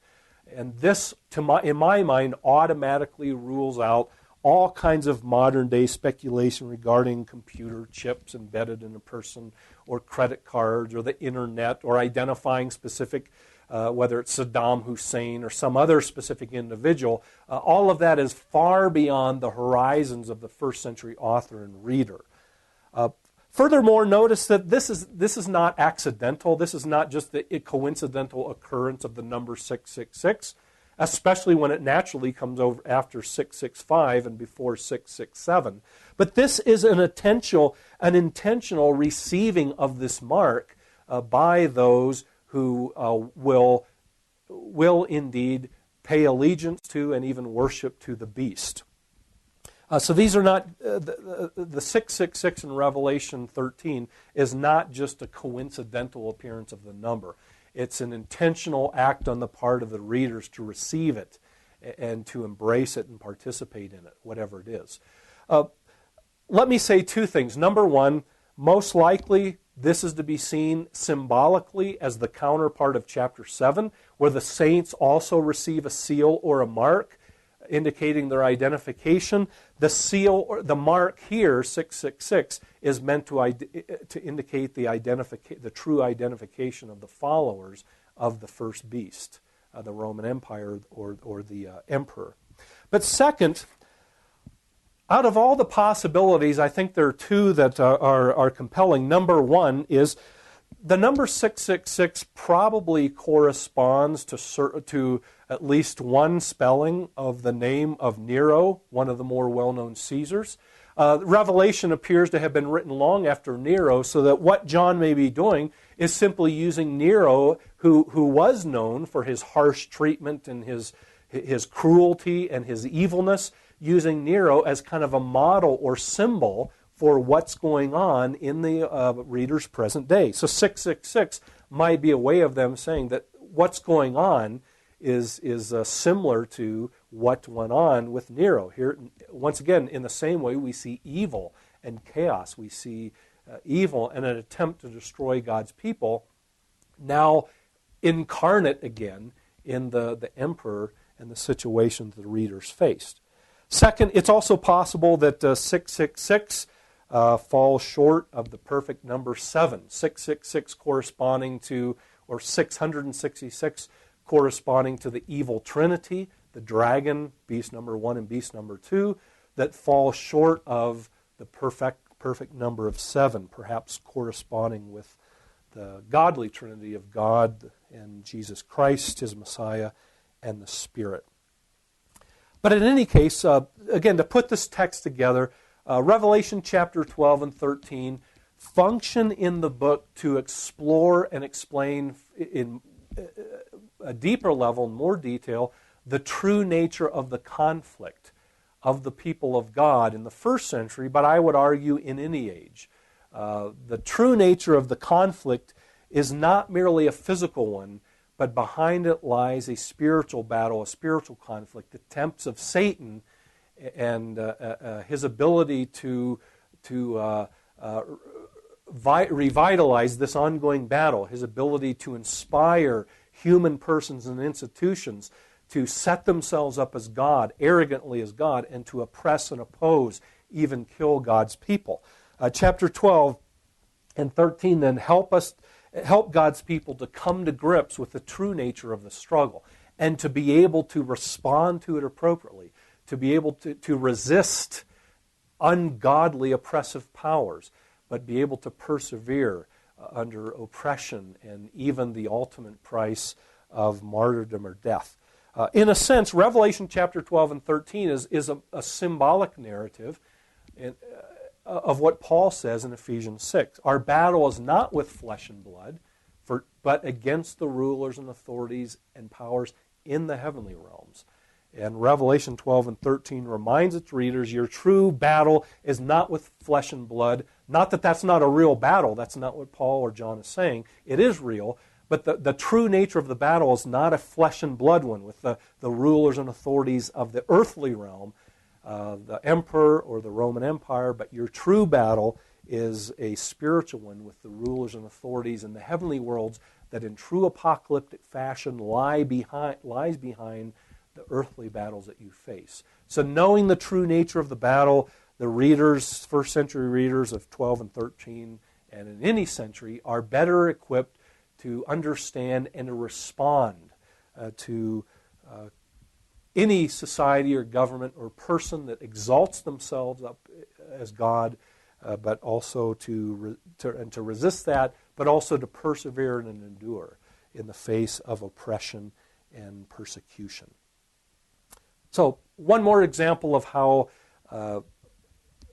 And this, in my mind, automatically rules out all kinds of modern day speculation regarding computer chips embedded in a person, or credit cards, or the internet, or identifying specific, whether it's Saddam Hussein or some other specific individual. All of that is far beyond the horizons of the first century author and reader. Furthermore, notice that this is not accidental. This is not just the coincidental occurrence of the number 666, especially when it naturally comes over after 665 and before 667. But this is an intentional receiving of this mark by those who will indeed pay allegiance to and even worship to the beast. So these are not, the 666 in Revelation 13 is not just a coincidental appearance of the number. It's an intentional act on the part of the readers to receive it and to embrace it and participate in it, whatever it is. Let me say 2 things. Number one, most likely this is to be seen symbolically as the counterpart of chapter 7, where the saints also receive a seal or a mark indicating their identification. The seal or the mark here, 666, is meant to indicate the true identification of the followers of the first beast, the Roman Empire or the emperor. But second, out of all the possibilities, I think there are 2 that are compelling. Number one is the number 666 probably corresponds to at least one spelling of the name of Nero, one of the more well-known Caesars. Revelation appears to have been written long after Nero, so that what John may be doing is simply using Nero, who was known for his harsh treatment and his cruelty and his evilness, using Nero as kind of a model or symbol for what's going on in the reader's present day. So 666 might be a way of them saying that what's going on is similar to what went on with Nero. Here, once again, in the same way, we see evil and chaos. We see evil and an attempt to destroy God's people, now incarnate again in the emperor and the situations the readers faced. Second, it's also possible that 666 falls short of the perfect number 7. 666 corresponding to or 666 corresponding to the evil trinity, the dragon, beast number 1 and beast number 2, that fall short of the perfect number of 7, perhaps corresponding with the godly trinity of God and Jesus Christ, his Messiah, and the Spirit. But in any case, again, to put this text together, Revelation chapter 12 and 13 function in the book to explore and explain in a deeper level, more detail, the true nature of the conflict of the people of God in the first century, but I would argue in any age. The true nature of the conflict is not merely a physical one, but behind it lies a spiritual battle, a spiritual conflict, attempts of Satan and his ability to revitalize this ongoing battle, his ability to inspire human persons and institutions to set themselves up as God, arrogantly as God, and to oppress and oppose, even kill God's people. Chapter 12 and 13 then help God's people to come to grips with the true nature of the struggle and to be able to respond to it appropriately, to be able to resist ungodly oppressive powers, but be able to persevere under oppression and even the ultimate price of martyrdom or death. In a sense, Revelation chapter 12 and 13 is a symbolic narrative of what Paul says in Ephesians 6. Our battle is not with flesh and blood, but against the rulers and authorities and powers in the heavenly realms. And Revelation 12 and 13 reminds its readers, your true battle is not with flesh and blood. Not that that's not a real battle. That's not what Paul or John is saying. It is real. But the true nature of the battle is not a flesh and blood one with the rulers and authorities of the earthly realm, the emperor or the Roman Empire, but your true battle is a spiritual one with the rulers and authorities in the heavenly worlds that in true apocalyptic fashion lies behind the earthly battles that you face. So knowing the true nature of the battle, the readers, first century readers of 12 and 13, and in any century, are better equipped to understand and to respond to any society or government or person that exalts themselves up as God, but also to resist that, but also to persevere and endure in the face of oppression and persecution. So one more example of how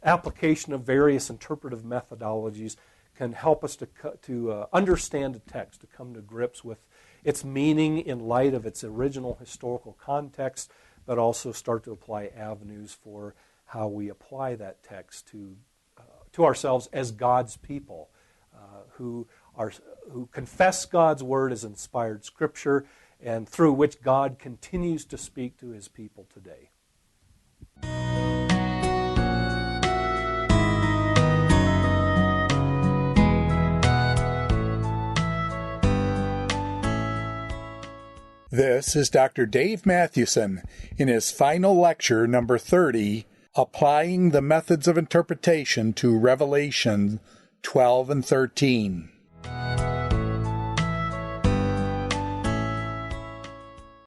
application of various interpretive methodologies can help us to understand a text, to come to grips with its meaning in light of its original historical context, but also start to apply avenues for how we apply that text to ourselves as God's people, who confess God's word as inspired Scripture, and through which God continues to speak to his people today. This is Dr. Dave Mathewson in his final lecture, number 30, Applying the Methods of Interpretation to Revelation 12 and 13.